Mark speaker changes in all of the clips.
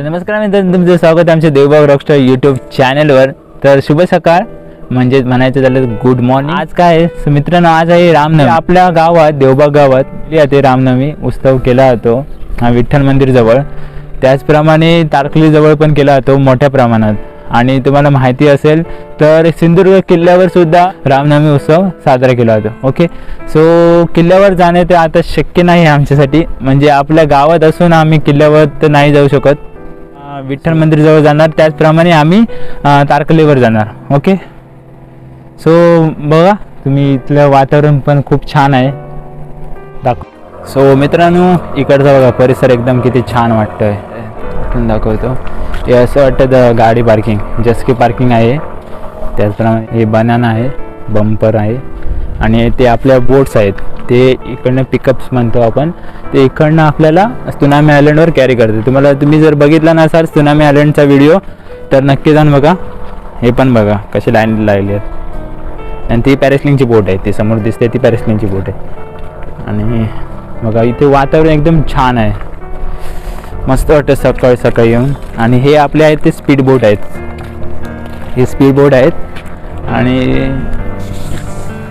Speaker 1: तर नमस्कार मित्रांनो, तुमचं स्वागत आहे आमच्या देवबाग रॉकस्टार यूट्यूब चॅनलवर। तर शुभ सकाळ म्हणजे म्हणायचं झालं गुड मॉर्निंग। आज काय आहे मित्रांनो, आज आहे रामनवमी। आपल्या गावात देवबाग गावात ते रामनवमी उत्सव केला जातो विठ्ठल मंदिर जवळ, त्याचप्रमाणे तारकली जवळ पण केला जातो मोठ्या प्रमाणात। आणि तुम्हाला माहिती असेल तर सिंधुदुर्ग किल्ल्यावर सुद्धा रामनवमी उत्सव साजरा केला जातो। ओके, सो किल्ल्यावर जाणे ते आता शक्य नाही आमच्यासाठी, म्हणजे आपल्या गावात असून आम्ही किल्ल्यावर तर नाही जाऊ शकत। विठ्ठल मंदिर जवळ जाणार, त्याचप्रमाणे आम्ही तारकलीवर जाणार। ओके, सो बघा तुम्ही, इथलं वातावरण पण खूप छान आहे, दाखव। सो मित्रांनो, इकडचा बघा परिसर एकदम किती छान वाटतोय, दाखवतो। हे असं वाटतं गाडी पार्किंग जसकी पार्किंग आहे, त्याचप्रमाणे हे बनाना आहे, बंपर आहे, आणि ते आपल्या बोट्स आहेत ते इकडनं पिकअप्स म्हणतो आपण, ते इकडनं आपल्याला त्सुनामी आयलंडवर कॅरी करते। तुम्ही जर बघितला नसाल त्सुनामी आयलंडचा व्हिडिओ तर नक्की जाऊन बघा। हे पण बघा कशी लाईन लागली आहेत, आणि ती पॅरेसलिंगची बोट आहे, ती समोर दिसते ती पॅरेसलिंगची बोट आहे। आणि बघा इथे वातावरण एकदम छान आहे, मस्त वाटतं सकाळी सकाळी येऊन। आणि हे आपले आहेत ते स्पीड बोट आहेत, हे स्पीड बोट आहेत। आणि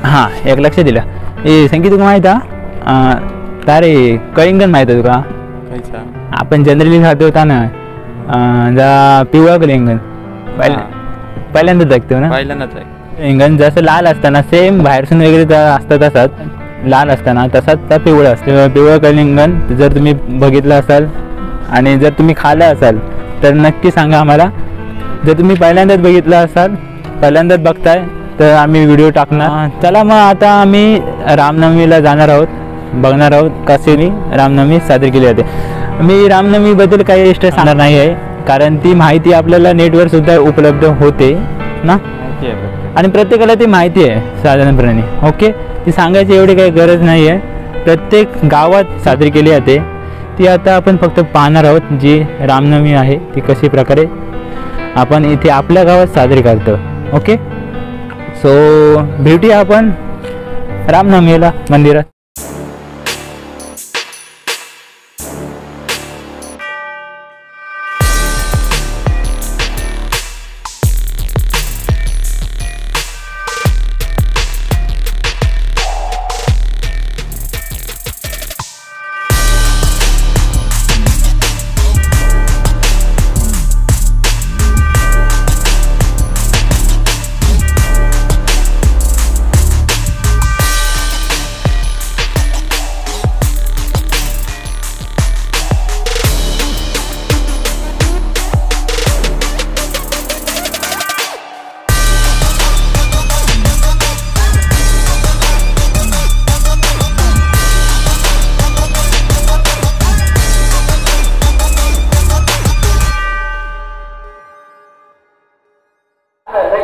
Speaker 1: हां, एक लक्ष दिलं, ए संगीत तुका माहीत आहे तारे कलिंगण माहीत आहे तुका? आपण जनरली खातो होता ना जा पिवळा कलिंगण, पहिल्यांदाच जगतो ना, पहिल्यांदाच कलिंगण जसं लाल असताना सेम बाहेरसून वगैरे असतं तसाच लाल असताना तसाच त्या पिवळं असतं। पिवळं कलिंगण जर तुम्ही बघितलं असाल आणि जर तुम्ही खाल्लं असाल तर नक्की सांगा आम्हाला। जर तुम्ही पहिल्यांदाच बघितलं असाल, पहिल्यांदाच बघताय तर आम्ही व्हिडिओ टाकणार। चला मग आता आम्ही रामनवमीला जाणार आहोत, बघणार आहोत कसे रामनवमी साजरी केली जाते। मी रामनवमीबद्दल काही गोष्ट सांगणार नाही आहे, कारण ती माहिती आपल्याला नेटवर सुद्धा उपलब्ध होते ना, आणि प्रत्येकाला ती माहिती आहे साधारणपणे। ओके, ती सांगायची एवढी काही गरज नाही आहे, प्रत्येक गावात साजरी केली जाते ती। आता आपण फक्त पाहणार आहोत जी रामनवमी आहे ती कशी प्रकारे आपण इथे आपल्या गावात साजरी करतो। ओके, सो भेटूया आपण रामनवमीला मंदिरात।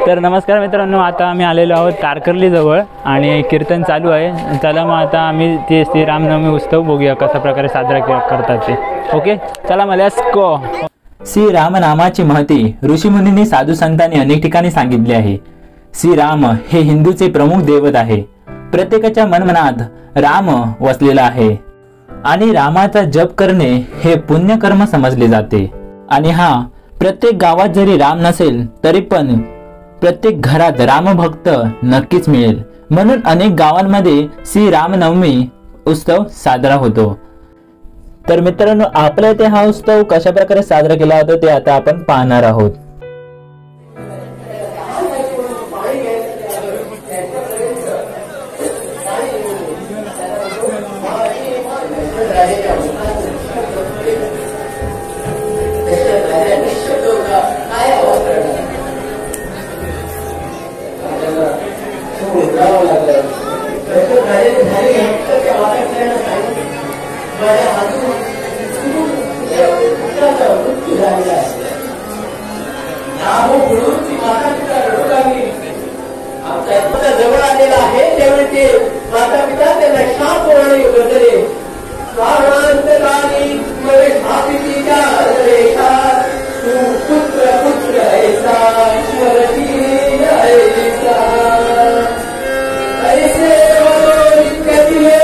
Speaker 1: तर नमस्कार मित्रांनो, आता आम्ही आलेलो आहोत तारकर्ली जवळ आणि कीर्तन चालू आहे। चला मग आता आम्ही ते श्री रामनवमी उत्सव बघूया कशा प्रकारे साजरा करतात ते। ओके, चला मग लेट्स गो।
Speaker 2: श्री राम नामाची महती ऋषीमुनींनी साधू संतांनी अनेक ठिकाणी सांगितले आहे। श्री राम हे हिंदूचे प्रमुख दैवत आहे, प्रत्येकाच्या मनमनात राम वसलेला आहे, आणि रामाचा जप करणे हे पुण्यकर्म समजले जाते। आणि हा प्रत्येक गावात जरी राम नसेल तरी पण प्रत्येक घरात रामभक्त नक्कीच मिळेल, म्हणून अनेक गावांमध्ये श्री रामनवमी उत्सव साजरा होतो। तर मित्रांनो, आपल्या इथे हा उत्सव कशा प्रकारे साजरा केला जातो ते आता आपण पाहणार आहोत।
Speaker 3: जवळ आलेला आहे त्यावेळी ते माता पिता त्यांना शाप वळणे बदले स्वाभांतराणी स्थापितीच्या तू पुत्र पुत्र ऐसा स्मरती ऐसा ऐसे नित्य दिले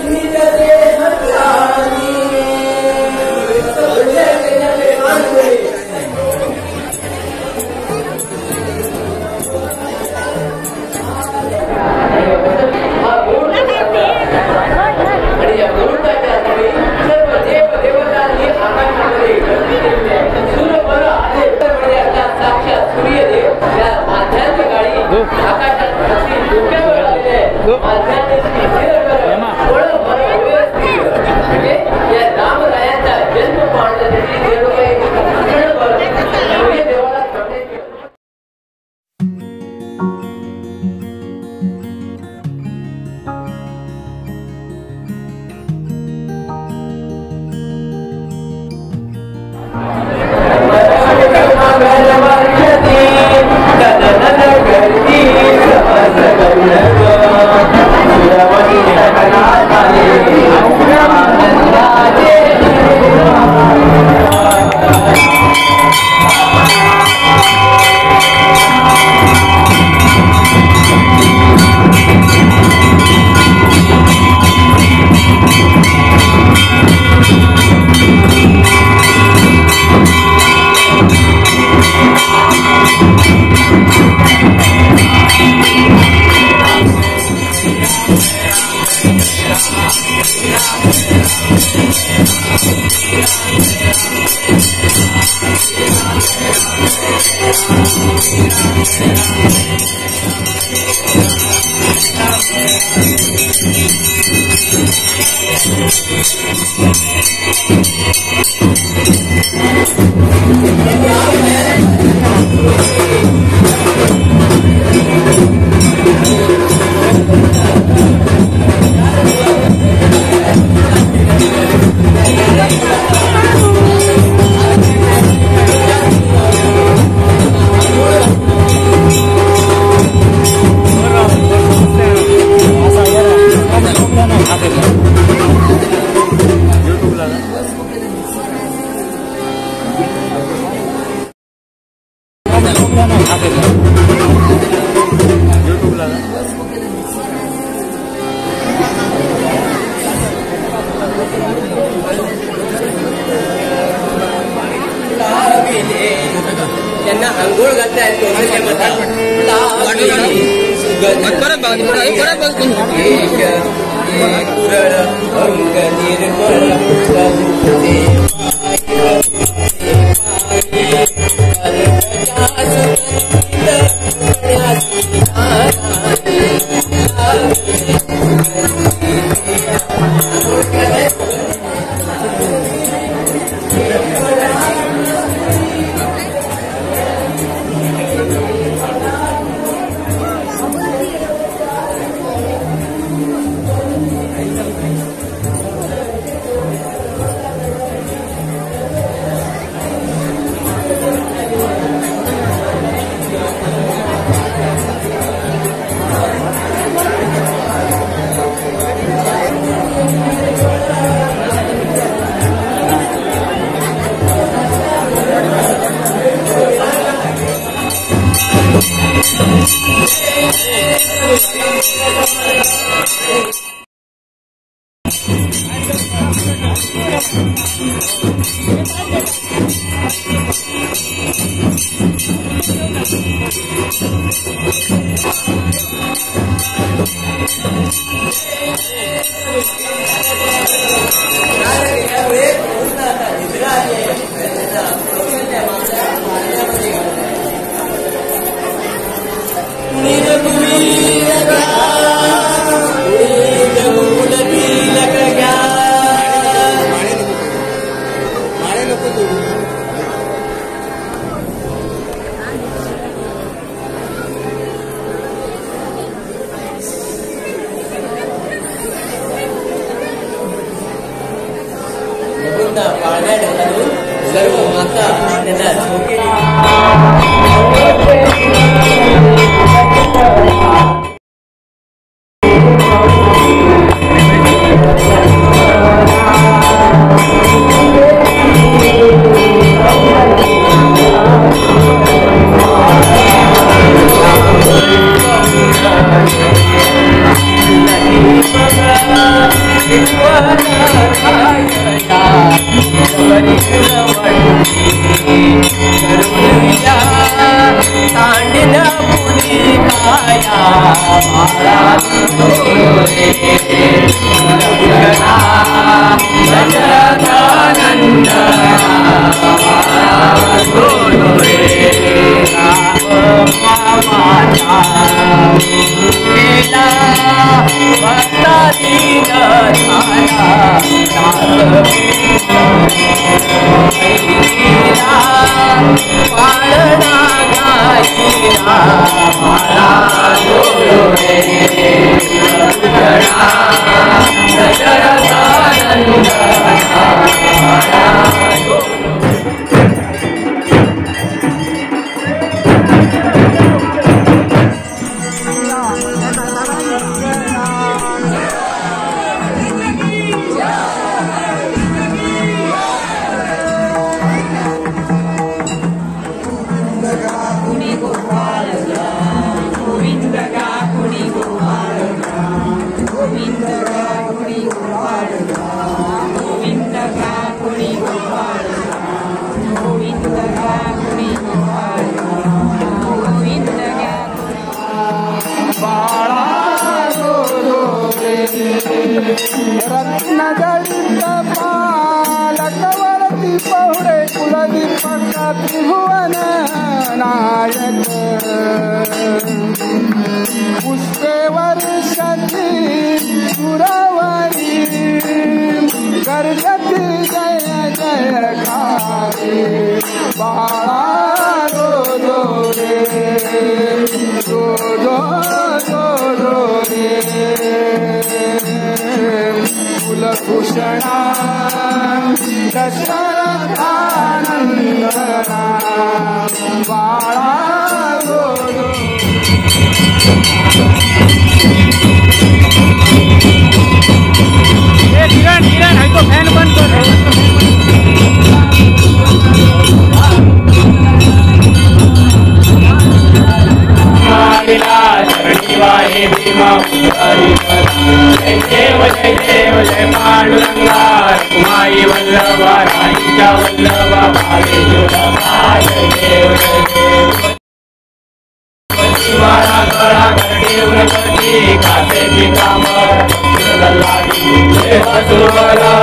Speaker 3: नित्य हत्यानी म्हणजे या रामरायांचा जन्म पाहण्यासाठी देवळाई देवाला थांबण्याची त्यांना अंघोळ घालतायत सर्व माता त्यांना
Speaker 4: रत्नजडित पालकवरती पहुडे कुलदीपक त्रिभुवन नायक पुष्पे वर्षती सुरवरी गर्जती जय जयकारी बाळा दो दो रे दो दो दो दो रे कुलभूषणा दशरथानंदना बाळा दो दो
Speaker 1: किरण किरण है तो फैन बंद कर
Speaker 5: शरणिवाहे भीमा जय देव जय पांडुरंगा कुमारी वल्लभा राणीच्या वल्लभा भावेश्वरा जय देव शिवारा गळा करडे उरकटी कासेची कामर लागी जय हसुवरा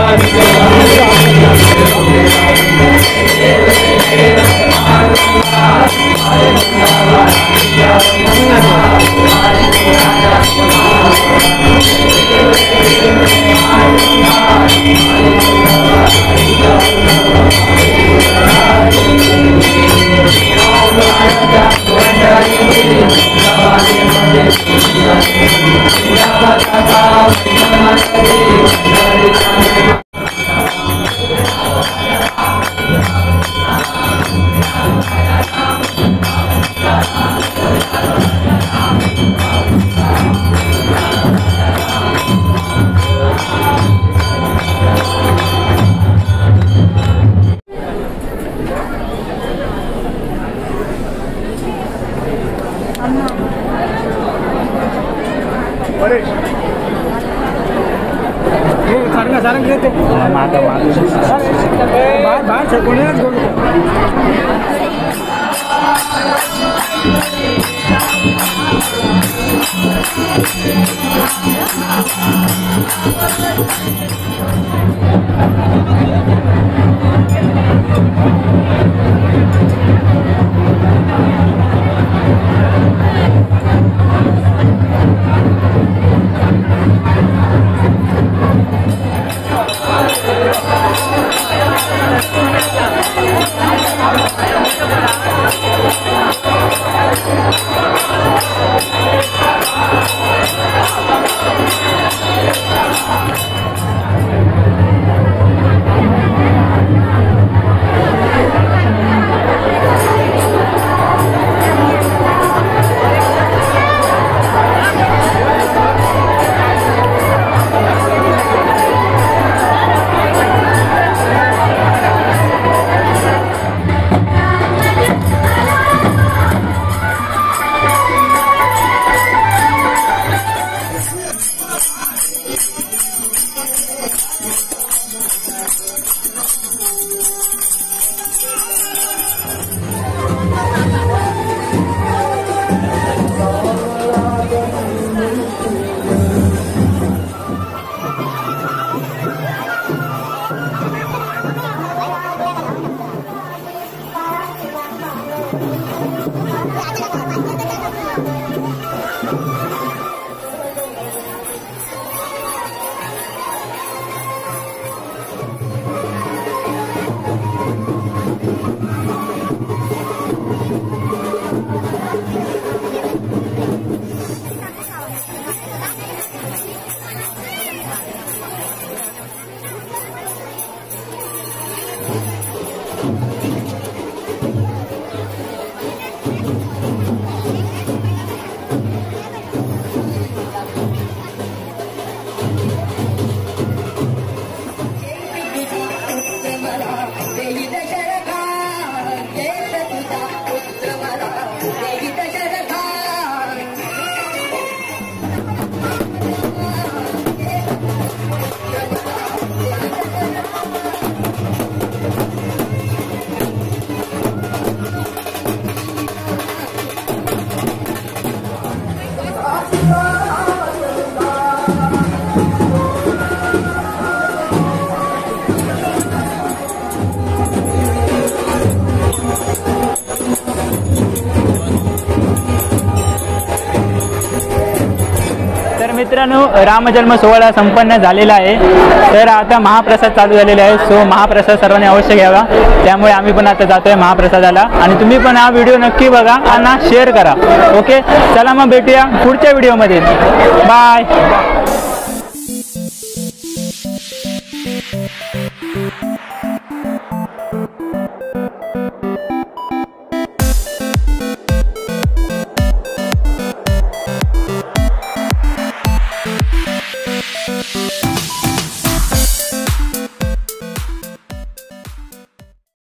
Speaker 1: मित्रांनो रामजन्म सोहळा संपन्न झालेला आहे, तर आता महाप्रसाद चालू झालेला आहे. सो महाप्रसाद सर्वांनी अवश्य घ्यावा. त्यामुळे आम्ही पण आता जातोय महाप्रसादाला आणि तुम्ही पण हा व्हिडिओ नक्की बघा आणि शेअर करा. ओके, चला मग भेटूया पुढच्या व्हिडिओमध्ये. बाय.